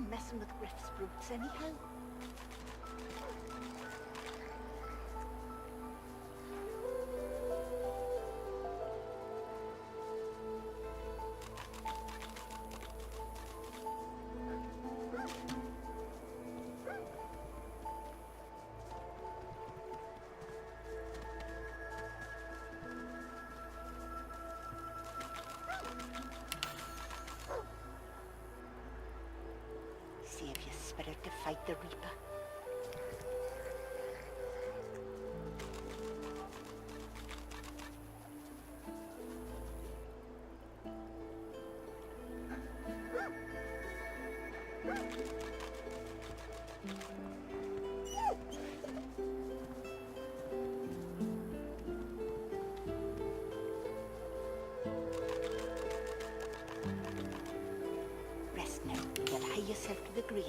thinking messing with Griff's brutes anyhow? Save your spirit to fight the Reaper. Rest now, you'll hie yourself to the grave.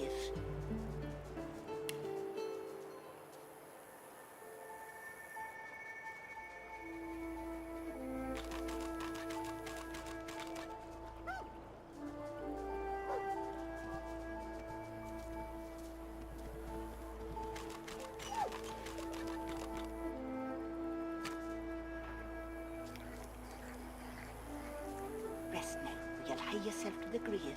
Rest now, you'll hie yourself to the grave.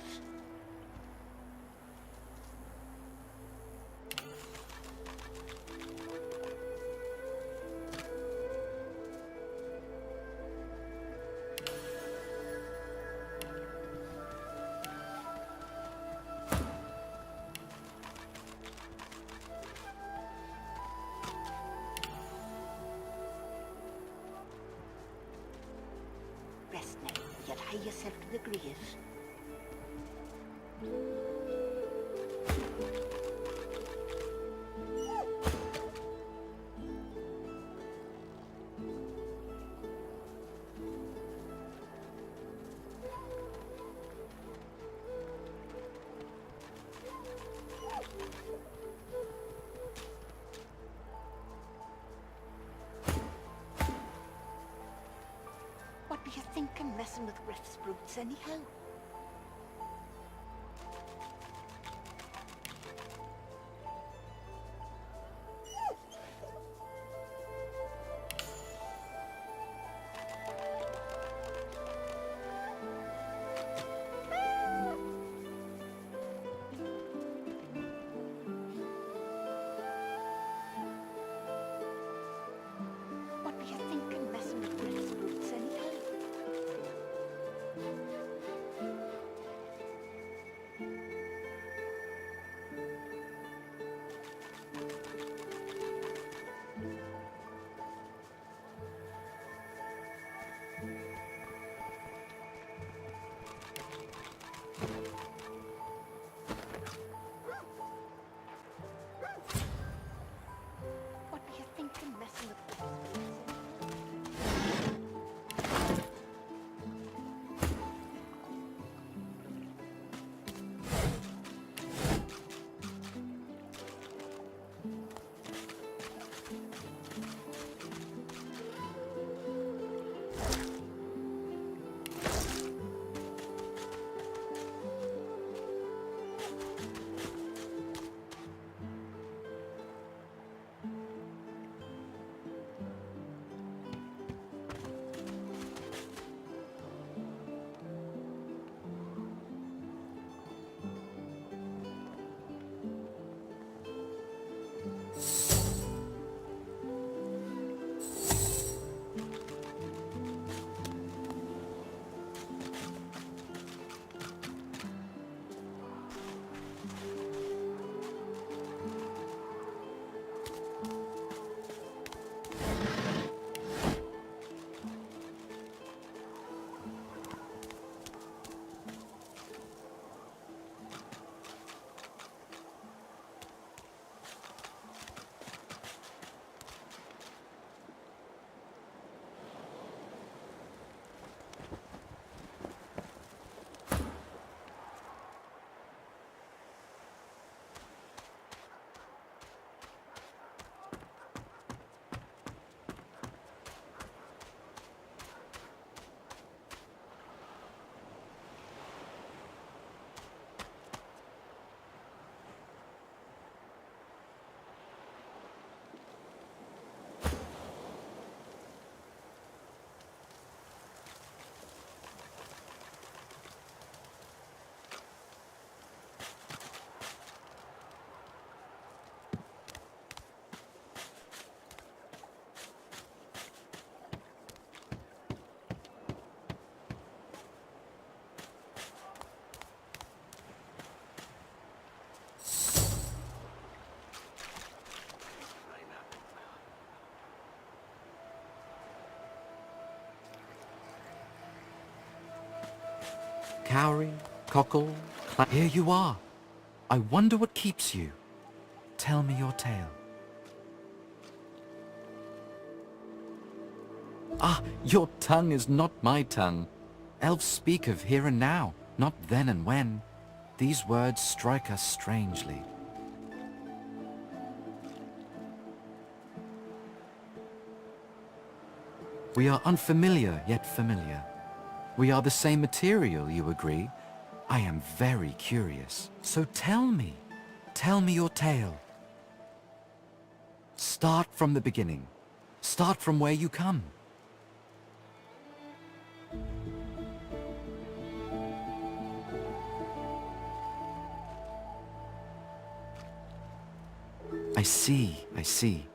Rest now, you'll hie yourself to the grave. What were you thinking messing with Griff's brutes anyhow? What were you thinking messing with Griff's brutes anyhow? cowrie, cockle, here you are. I wonder what keeps you. Tell me your tale. Ah, your tongue is not my tongue. Elves speak of here and now, not then and when. These words strike us strangely. We are unfamiliar, yet familiar. We are the same material, you agree? I am very curious. So tell me your tale. Start from the beginning. Start from where you come. I see.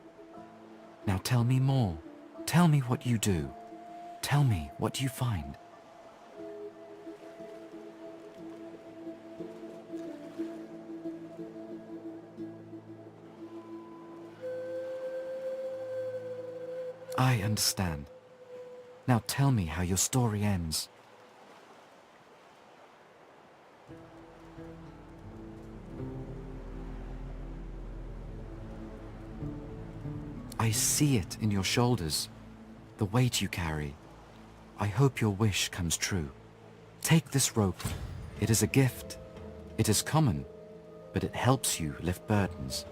Now tell me more. Tell me what you do. Tell me what you find. I understand. Now tell me how your story ends. I see it in your shoulders, the weight you carry. I hope your wish comes true. Take this rope. It is a gift. It is common, but it helps you lift burdens.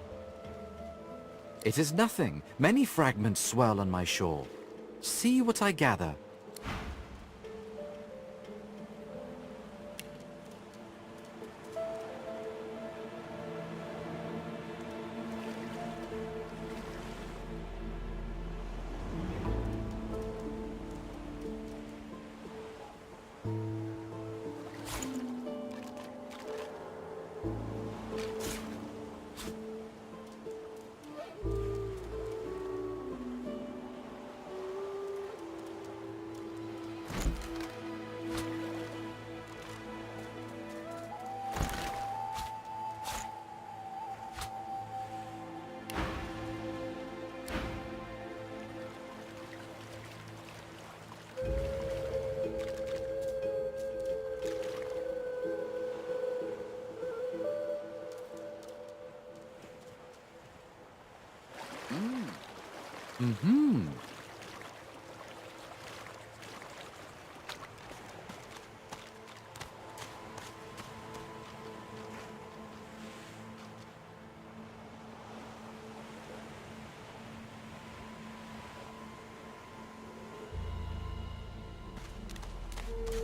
It is nothing. Many fragments swirl on my shore. See what I gather.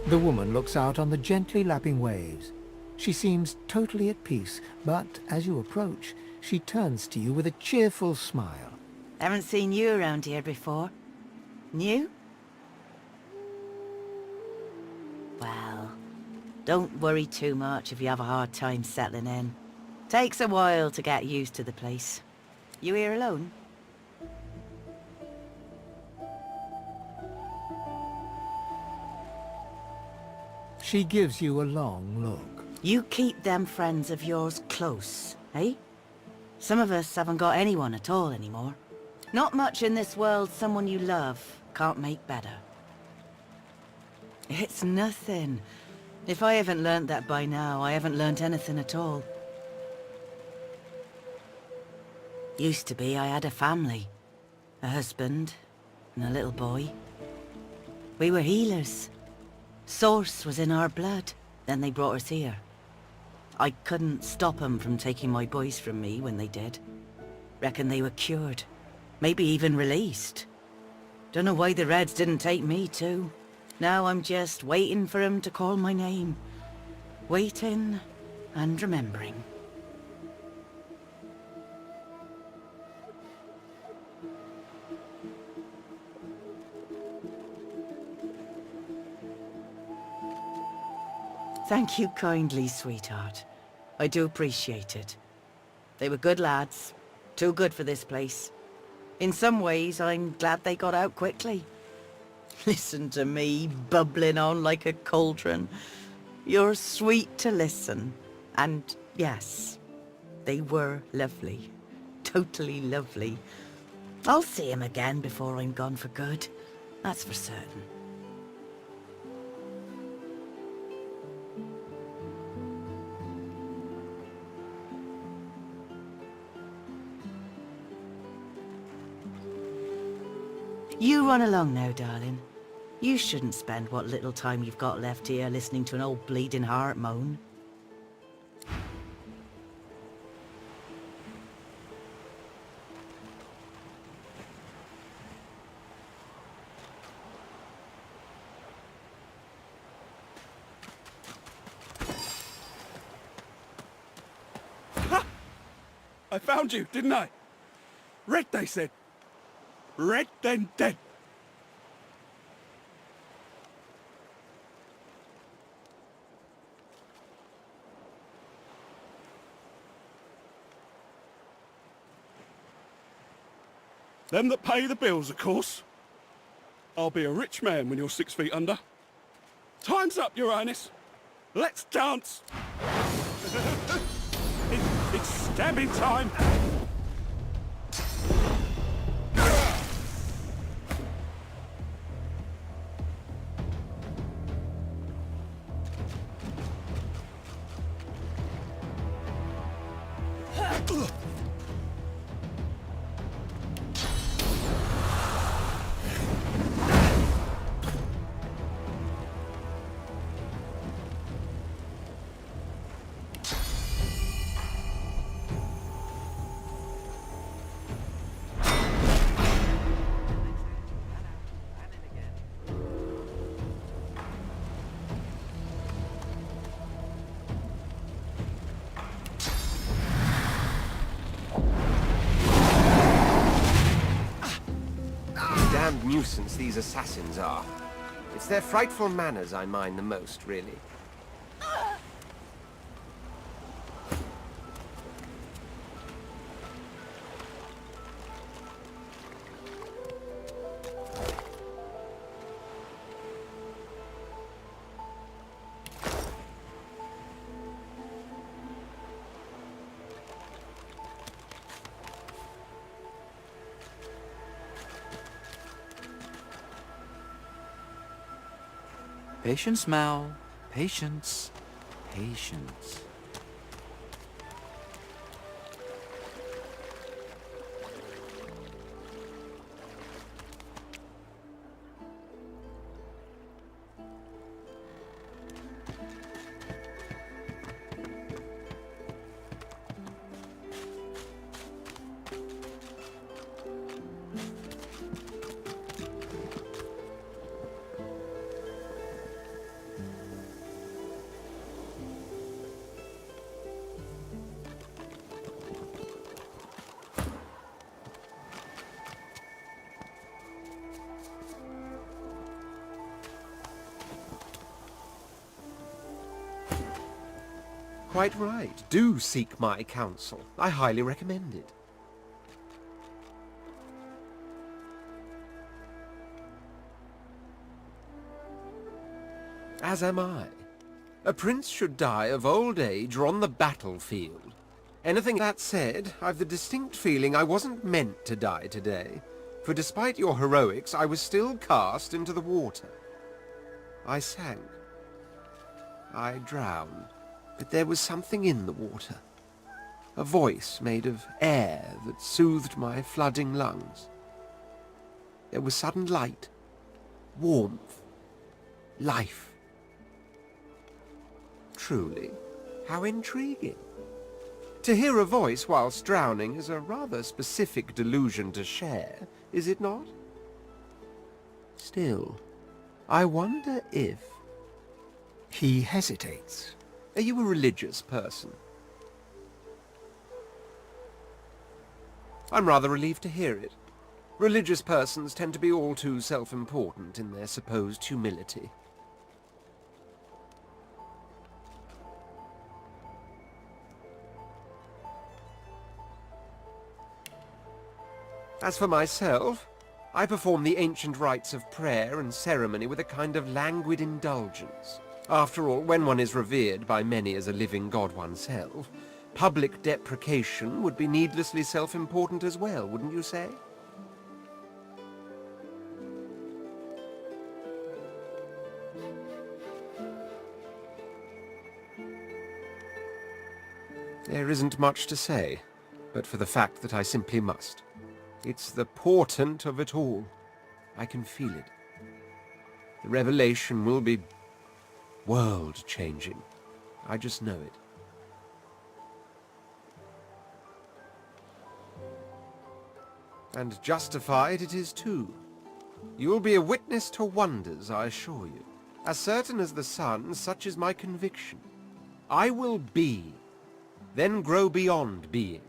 The woman looks out on the gently lapping waves. She seems totally at peace, but as you approach, she turns to you with a cheerful smile. Haven't seen you around here before. New? Well, don't worry too much if you have a hard time settling in. Takes a while to get used to the place. You here alone? She gives you a long look. You keep them friends of yours close, eh? Some of us haven't got anyone at all anymore. Not much in this world someone you love can't make better. It's nothing. If I haven't learnt that by now, I haven't learnt anything at all. Used to be I had a family. A husband and a little boy. We were healers. Source was in our blood. Then they brought us here. I couldn't stop them from taking my boys from me when they did. Reckon they were cured. Maybe even released. Don't know why the Reds didn't take me too. Now I'm just waiting for 'em to call my name. Waiting and remembering. Thank you kindly, sweetheart. I do appreciate it. They were good lads. Too good for this place. In some ways, I'm glad they got out quickly. Listen to me, bubbling on like a cauldron. You're sweet to listen. And yes, they were lovely. Totally lovely. I'll see him again before I'm gone for good. That's for certain. You run along now, darling. You shouldn't spend what little time you've got left here listening to an old bleeding heart moan. I found you, didn't I? Red, they said. Red, then dead. Them that pay the bills, of course. I'll be a rich man when you're 6 feet under. Time's up, Your Highness. Let's dance. It's stabbing time. Damned nuisance these assassins are. It's their frightful manners I mind the most, really. Patience, Mal. Patience. Patience. Quite right. Do seek my counsel. I highly recommend it. As am I. A prince should die of old age or on the battlefield. Anything that said, I've the distinct feeling I wasn't meant to die today. For despite your heroics, I was still cast into the water. I sank. I drowned. But there was something in the water. A voice made of air that soothed my flooding lungs. There was sudden light, warmth, life. Truly, how intriguing. To hear a voice whilst drowning is a rather specific delusion to share, is it not? Still, I wonder if... He hesitates. Are you a religious person? I'm rather relieved to hear it. Religious persons tend to be all too self-important in their supposed humility. As for myself, I perform the ancient rites of prayer and ceremony with a kind of languid indulgence. After all, when one is revered by many as a living god oneself, public deprecation would be needlessly self-important as well, wouldn't you say? There isn't much to say, but for the fact that I simply must. It's the portent of it all. I can feel it. The revelation will be world-changing. I just know it. And justified it is too. You'll be a witness to wonders, I assure you. As certain as the sun, such is my conviction. I will be, then grow beyond being.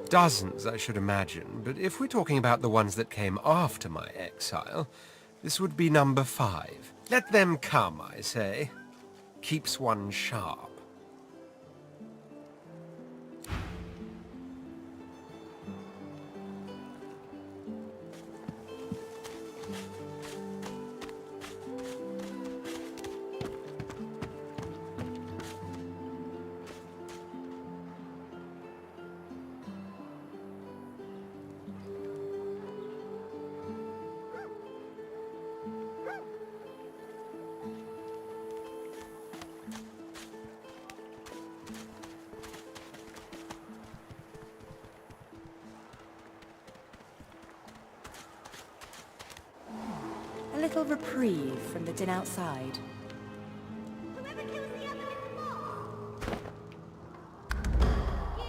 Dozens, I should imagine, but if we're talking about the ones that came after my exile, this would be number 5. Let them come, I say. Keeps one sharp. A little reprieve from the din outside. Whoever kills the other is the boss. You can't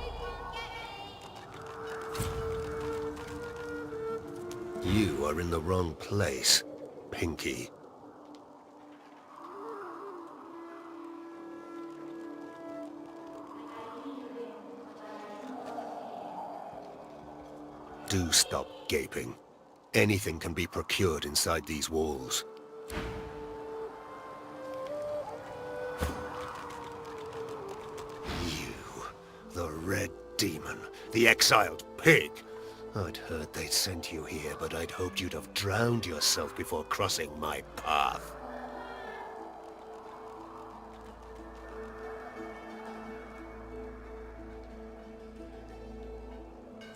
get me. You are in the wrong place, Pinky. Do stop gaping. Anything can be procured inside these walls. You, the Red Demon, the exiled pig. I'd heard they'd sent you here, but I'd hoped you'd have drowned yourself before crossing my path.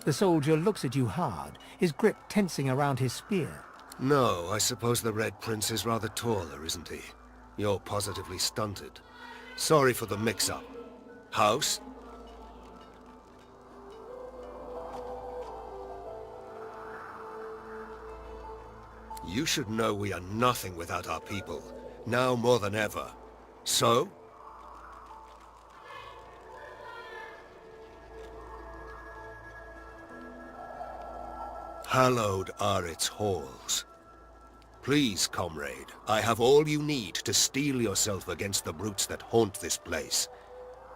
The soldier looks at you hard, his grip tensing around his spear. No, I suppose the Red Prince is rather taller, isn't he? You're positively stunted. Sorry for the mix-up. House? You should know we are nothing without our people, now more than ever. So? Hallowed are its halls. Please, comrade, I have all you need to steel yourself against the brutes that haunt this place.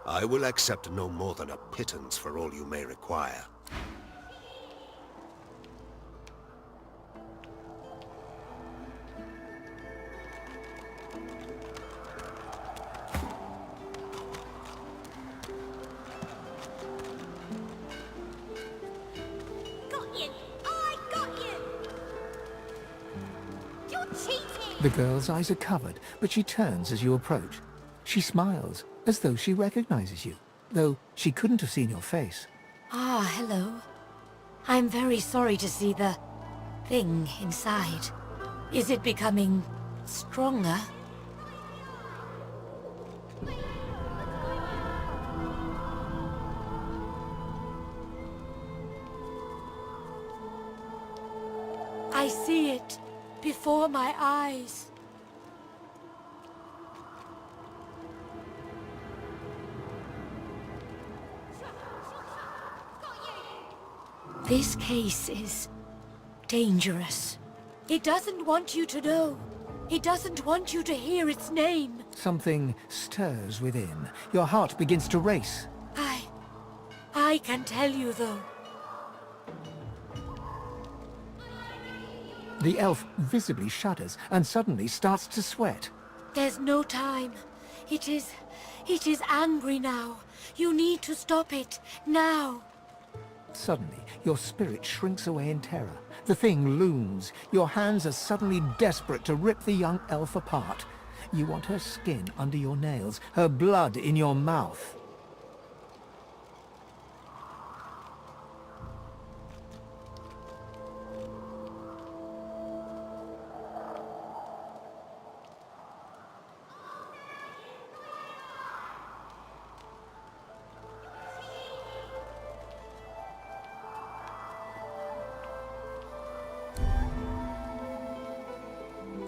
I will accept no more than a pittance for all you may require. Got you! I got you! You're cheating! The girl's eyes are covered, but she turns as you approach. She smiles, as though she recognizes you, though she couldn't have seen your face. Ah, hello. I'm very sorry to see the thing inside. Is it becoming stronger? I see it before my eyes. This case is dangerous. It doesn't want you to know. It doesn't want you to hear its name. Something stirs within. Your heart begins to race. I can tell you though. The elf visibly shudders and suddenly starts to sweat. There's no time. It is angry now. You need to stop it, now. Suddenly, your spirit shrinks away in terror. The thing looms. Your hands are suddenly desperate to rip the young elf apart. You want her skin under your nails, her blood in your mouth.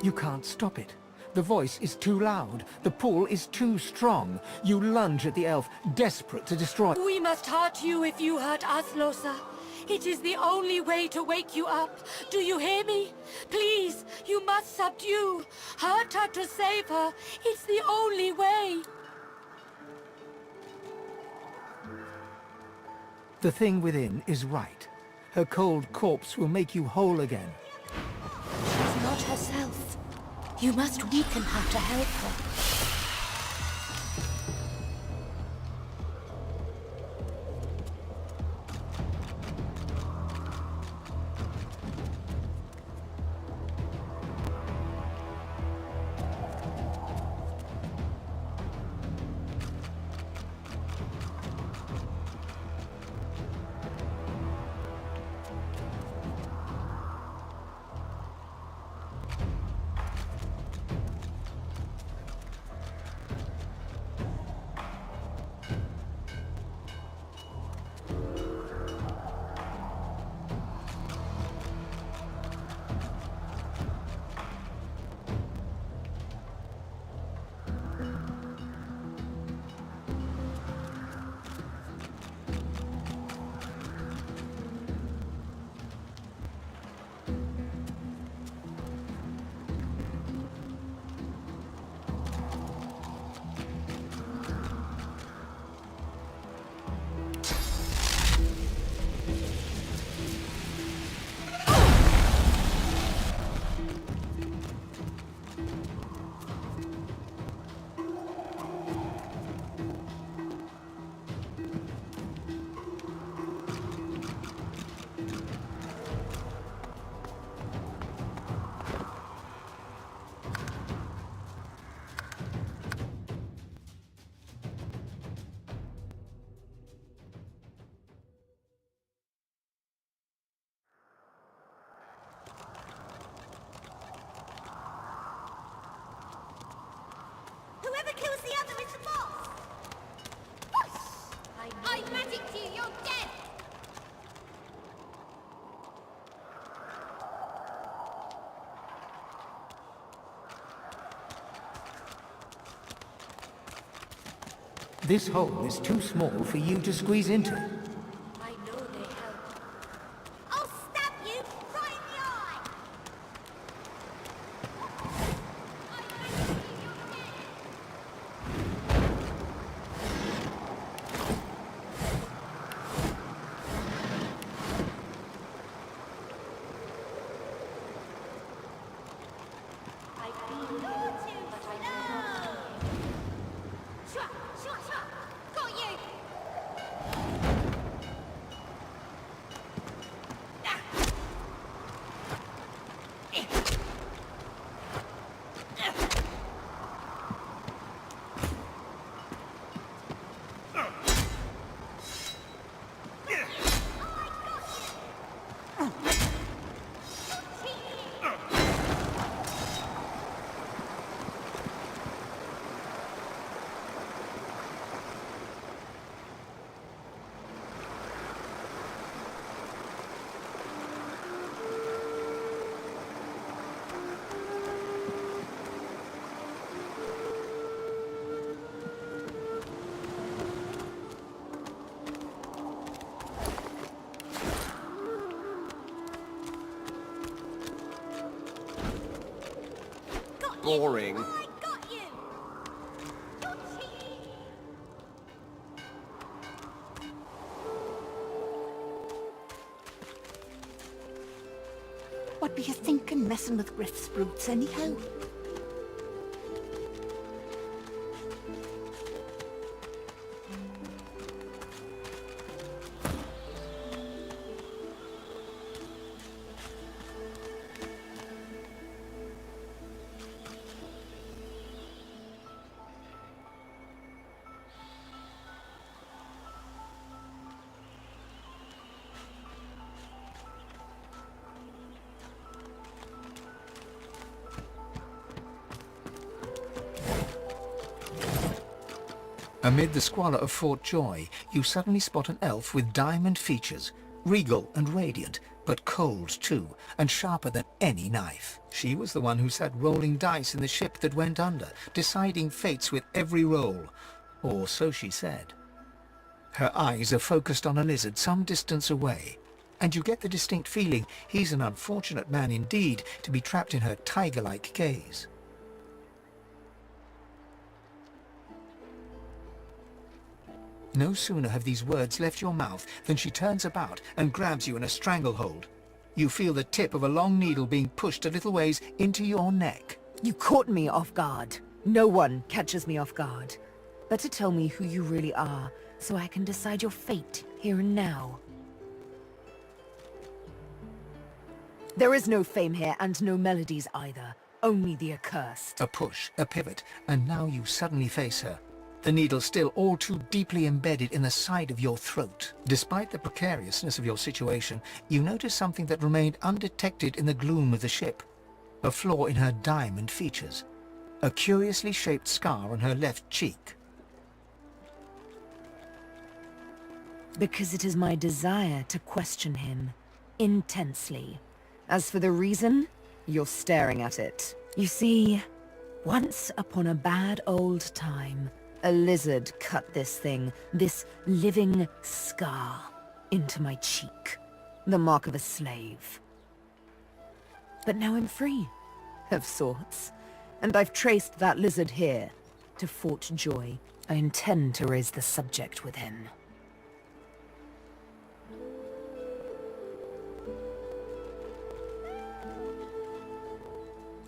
You can't stop it. The voice is too loud. The pull is too strong. You lunge at the elf, desperate to destroy. We must hurt you if you hurt us, Losa. It is the only way to wake you up. Do you hear me? Please, you must subdue. Hurt her to save her. It's the only way. The thing within is right. Her cold corpse will make you whole again. She's not herself. You must weaken her to help her. Whoever kills the other is the boss! I magicked you, you're dead! This hole is too small for you to squeeze into. I know they help. I'll stab you right in the eye! I magicked you, you're dead! I feel you, but I cannot. Shua, shua, shua! Got you! Boring. I got you! You're cheating! What were you thinking, messing with Griff's brutes anyhow? Amid the squalor of Fort Joy, you suddenly spot an elf with diamond features. Regal and radiant, but cold too, and sharper than any knife. She was the one who sat rolling dice in the ship that went under, deciding fates with every roll. Or so she said. Her eyes are focused on a lizard some distance away, and you get the distinct feeling he's an unfortunate man indeed to be trapped in her tiger-like gaze. No sooner have these words left your mouth than she turns about and grabs you in a stranglehold. You feel the tip of a long needle being pushed a little ways into your neck. You caught me off guard. No one catches me off guard. Better tell me who you really are, so I can decide your fate here and now. There is no fame here, and no melodies either. Only the accursed. A push, a pivot, and now you suddenly face her. The needle still all too deeply embedded in the side of your throat. Despite the precariousness of your situation, you notice something that remained undetected in the gloom of the ship. A flaw in her diamond features. A curiously shaped scar on her left cheek. Because it is my desire to question him. Intensely. As for the reason, you're staring at it. You see, once upon a bad old time, a lizard cut this thing, this living scar, into my cheek. The mark of a slave. But now I'm free, of sorts. And I've traced that lizard here, to Fort Joy. I intend to raise the subject with him.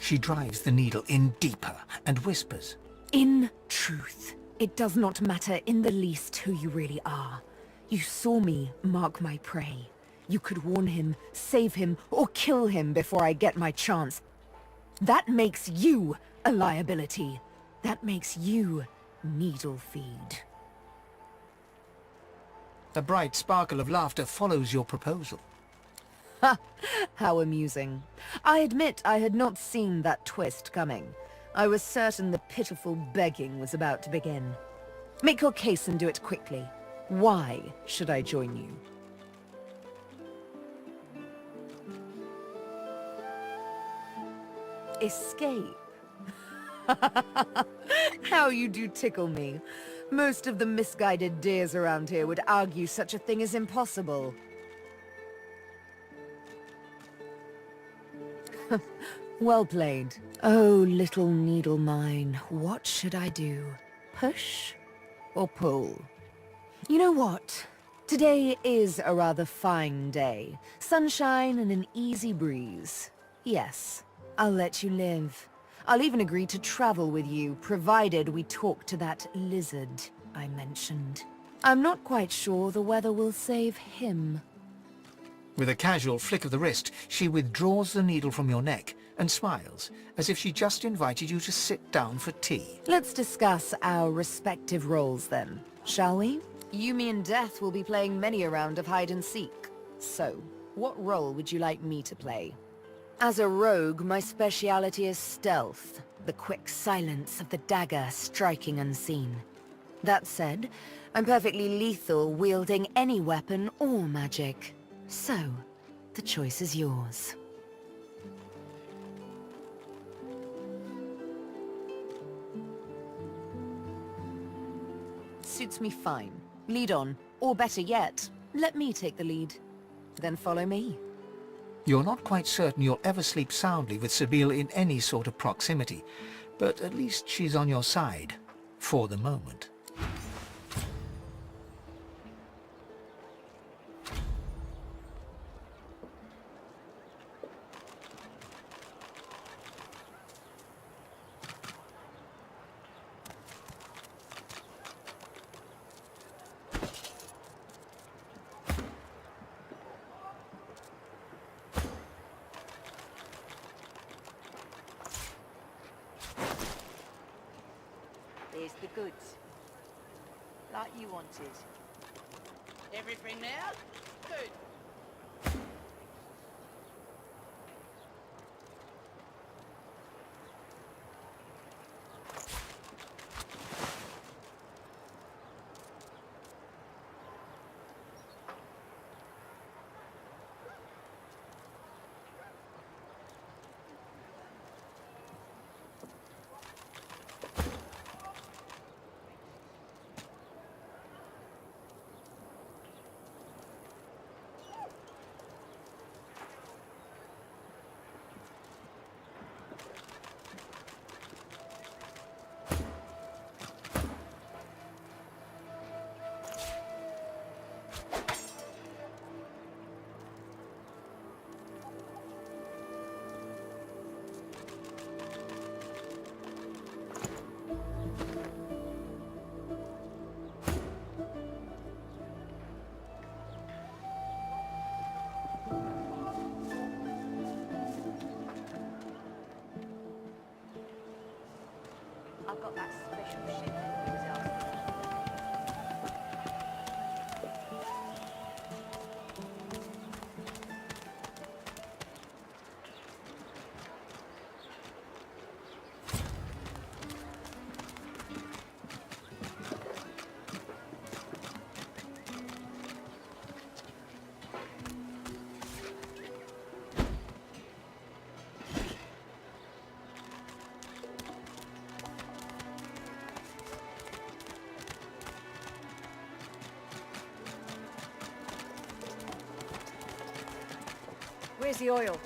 She drives the needle in deeper and whispers. In truth, it does not matter in the least who you really are. You saw me mark my prey. You could warn him, save him, or kill him before I get my chance. That makes you a liability. That makes you needle feed. A bright sparkle of laughter follows your proposal. Ha! How amusing. I admit I had not seen that twist coming. I was certain the pitiful begging was about to begin. Make your case and do it quickly. Why should I join you? Escape? How you do tickle me. Most of the misguided dears around here would argue such a thing is impossible. Well played. Oh, little needle mine, what should I do? Push or pull? You know what? Today is a rather fine day. Sunshine and an easy breeze. Yes, I'll let you live. I'll even agree to travel with you, provided we talk to that lizard I mentioned. I'm not quite sure the weather will save him. With a casual flick of the wrist, she withdraws the needle from your neck and smiles, as if she just invited you to sit down for tea. Let's discuss our respective roles then, shall we? You, me, and Death will be playing many a round of hide-and-seek. So, what role would you like me to play? As a rogue, my speciality is stealth, the quick silence of the dagger striking unseen. That said, I'm perfectly lethal wielding any weapon or magic. So, the choice is yours. Suits me fine. Lead on. Or better yet, let me take the lead. Then follow me. You're not quite certain you'll ever sleep soundly with Sabine in any sort of proximity, but at least she's on your side. For the moment. There's the goods. Like you wanted. Everything now? Good. I've got that special shit that he was after. Where's the oil?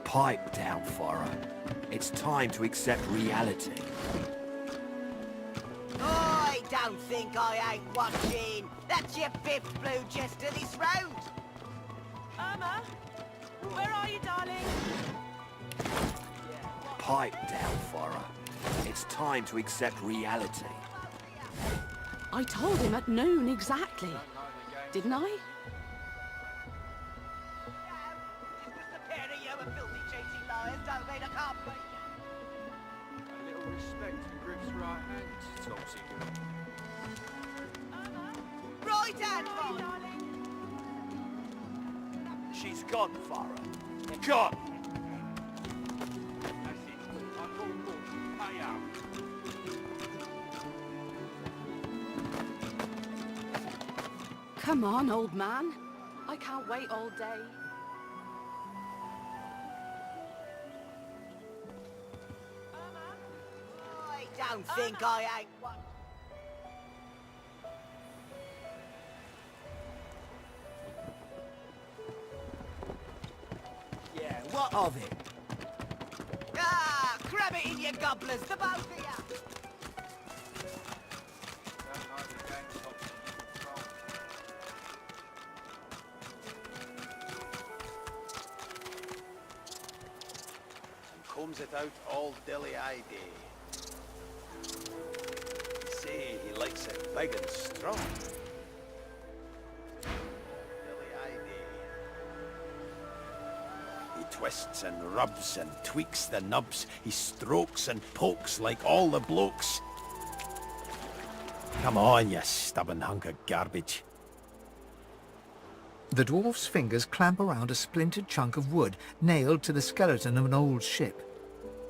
Pipe down, Farah. It's time to accept reality. I don't think I ain't watching. That's your fifth blue chest of this round. Irma, where are you, darling? Pipe down, Farah. It's time to accept reality. I told him at noon exactly. Didn't I? It's just a pair of you and filthy cheating liars don't mean I can't beat you. A little respect for Griff's right hand, Topsy. Right hand, Where are you, Bob. darling? She's gone, Farah. Gone! Come on, old man. I can't wait all day. I don't think I ain't watching. Yeah, what of it? Ah, crab it in your gobblers, the both of you. Comes it out all dilly-eye day. Say he likes it big and strong. Dilly-eye day. He twists and rubs and tweaks the nubs. He strokes and pokes like all the blokes. Come on, you stubborn hunk of garbage. The dwarf's fingers clamp around a splintered chunk of wood nailed to the skeleton of an old ship.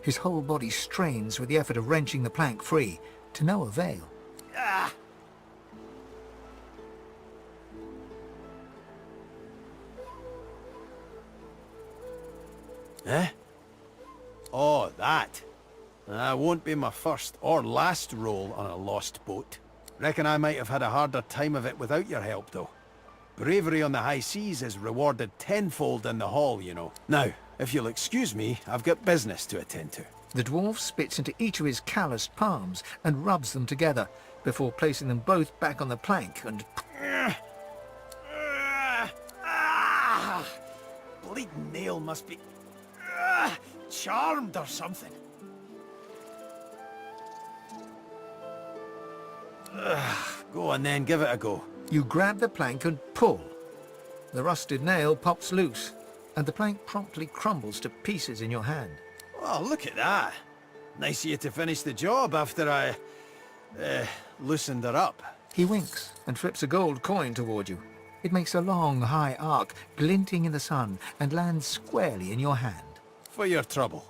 His whole body strains with the effort of wrenching the plank free, to no avail. Ah! Eh? Oh, that. That won't be my first or last roll on a lost boat. Reckon I might have had a harder time of it without your help, though. Bravery on the high seas is rewarded tenfold in the hall, you know. Now, if you'll excuse me, I've got business to attend to. The dwarf spits into each of his calloused palms and rubs them together, before placing them both back on the plank and... Bleeding nail must be... charmed or something. Go on then, give it a go. You grab the plank and pull. The rusted nail pops loose, and the plank promptly crumbles to pieces in your hand. Oh, look at that. Nice of you to finish the job after I... loosened her up. He winks and flips a gold coin toward you. It makes a long, high arc, glinting in the sun, and lands squarely in your hand. For your trouble.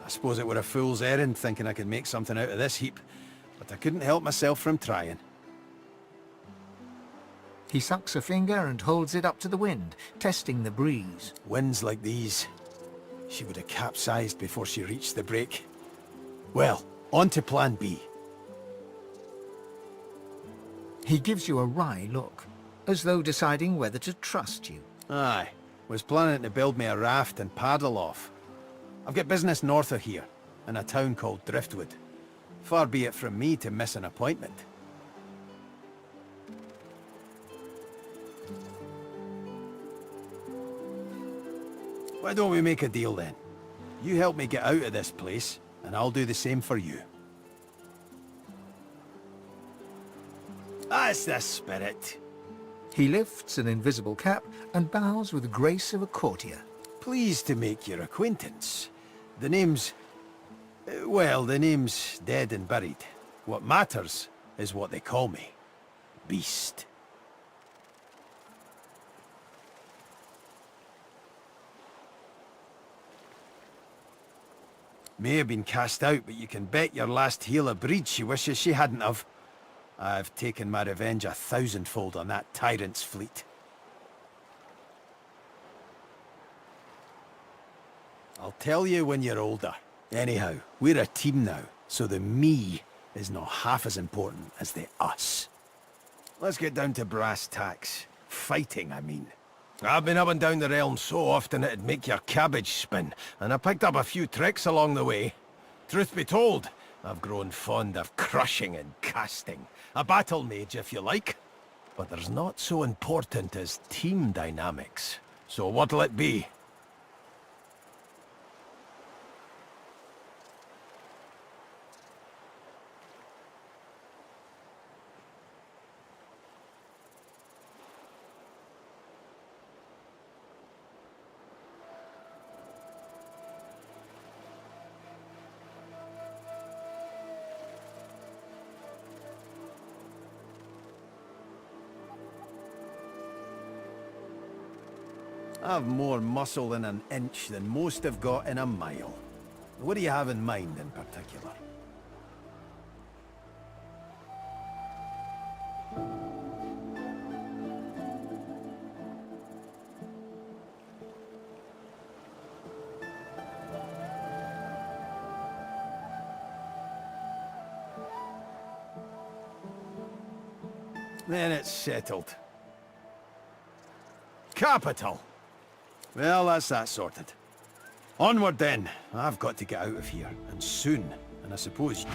I suppose it were a fool's errand thinking I could make something out of this heap, but I couldn't help myself from trying. He sucks a finger and holds it up to the wind, testing the breeze. Winds like these, she would have capsized before she reached the break. Well, on to plan B. He gives you a wry look. as though deciding whether to trust you. Aye. Was planning to build me a raft and paddle off. I've got business north of here, in a town called Driftwood. Far be it from me to miss an appointment. Why don't we make a deal then? You help me get out of this place, and I'll do the same for you. That's the spirit. He lifts an invisible cap and bows with the grace of a courtier. Pleased to make your acquaintance. The name's... well, the name's dead and buried. What matters is what they call me. Beast. May have been cast out, but you can bet your last heel of breed she wishes she hadn't have. I've taken my revenge 1,000-fold on that tyrant's fleet. I'll tell you when you're older. Anyhow, we're a team now, so the me is not half as important as the us. Let's get down to brass tacks. Fighting, I mean. I've been up and down the realm so often it'd make your cabbage spin, and I picked up a few tricks along the way. Truth be told, I've grown fond of crushing and casting. A battle mage, if you like. But there's not so important as team dynamics. So what'll it be? I've more muscle in an inch than most have got in a mile. What do you have in mind in particular? Then it's settled. Capital! Well, that's that sorted. Onward then. I've got to get out of here, and soon. And I suppose...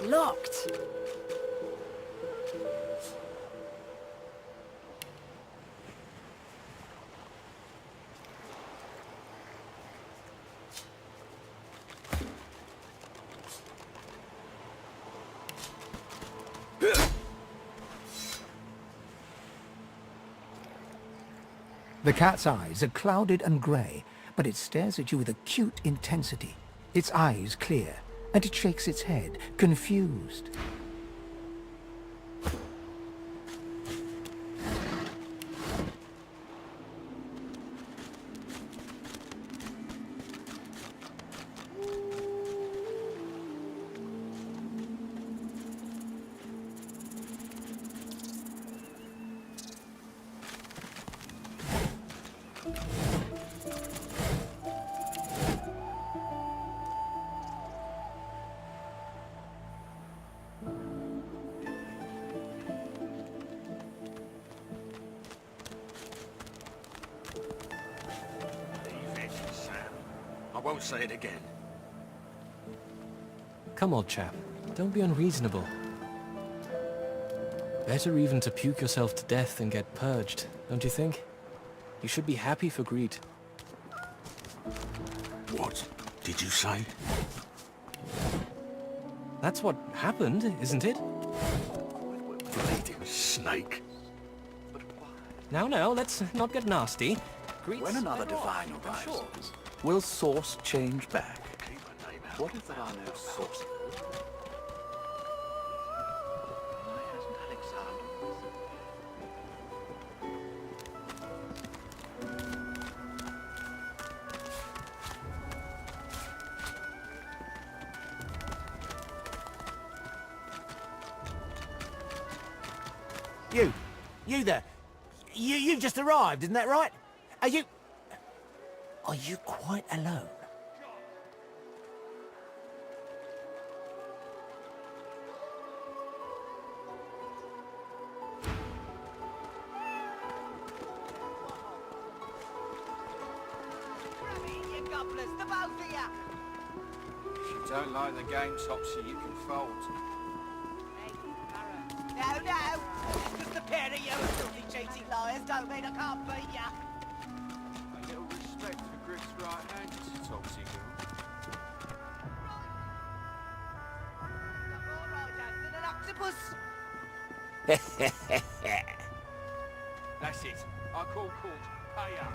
Locked. The cat's eyes are clouded and grey, but it stares at you with acute intensity. Its eyes clear, and it shakes its head, confused. won't say it again. Come, old chap. Don't be unreasonable. Better even to puke yourself to death than get purged, don't you think? You should be happy for greed. What did you say? That's what happened, isn't it? Bleeding snake. Now, let's not get nasty. Greed's When another better off, divine I'm sure. arises, will source change back? What if there are no sources? You there. You've just arrived, isn't that right? Are you quite alone? You gobblers, the both of ya! If you don't like the game, Topsy, you can fold. No! Just a pair of you filthy, cheating liars don't mean I can't beat ya! A little respect for Griff's right hand, Topsy girl. Alright, Anson, an octopus! That's it. I call court. Pay up.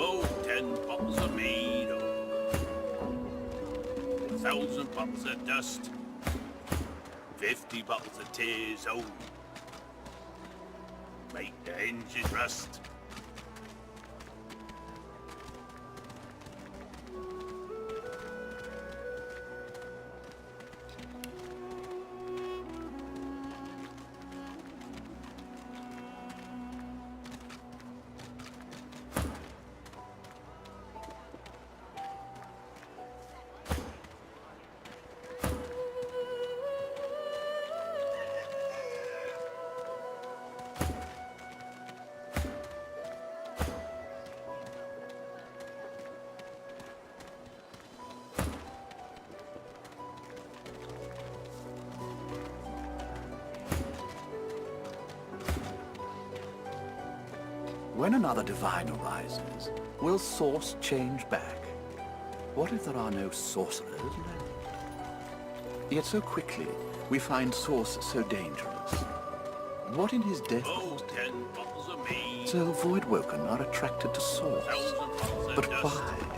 Oh, 10 bottles of mead, 1,000 bottles of dust, 50 bottles of tears, make the hinges rust. When another divine arises, will source change back? What if there are no sorcerers left? Yet so quickly, we find source so dangerous. What in his death caused 10 bottles of mead, so void-woken are attracted to source? 1,000 bottles of But dust, why?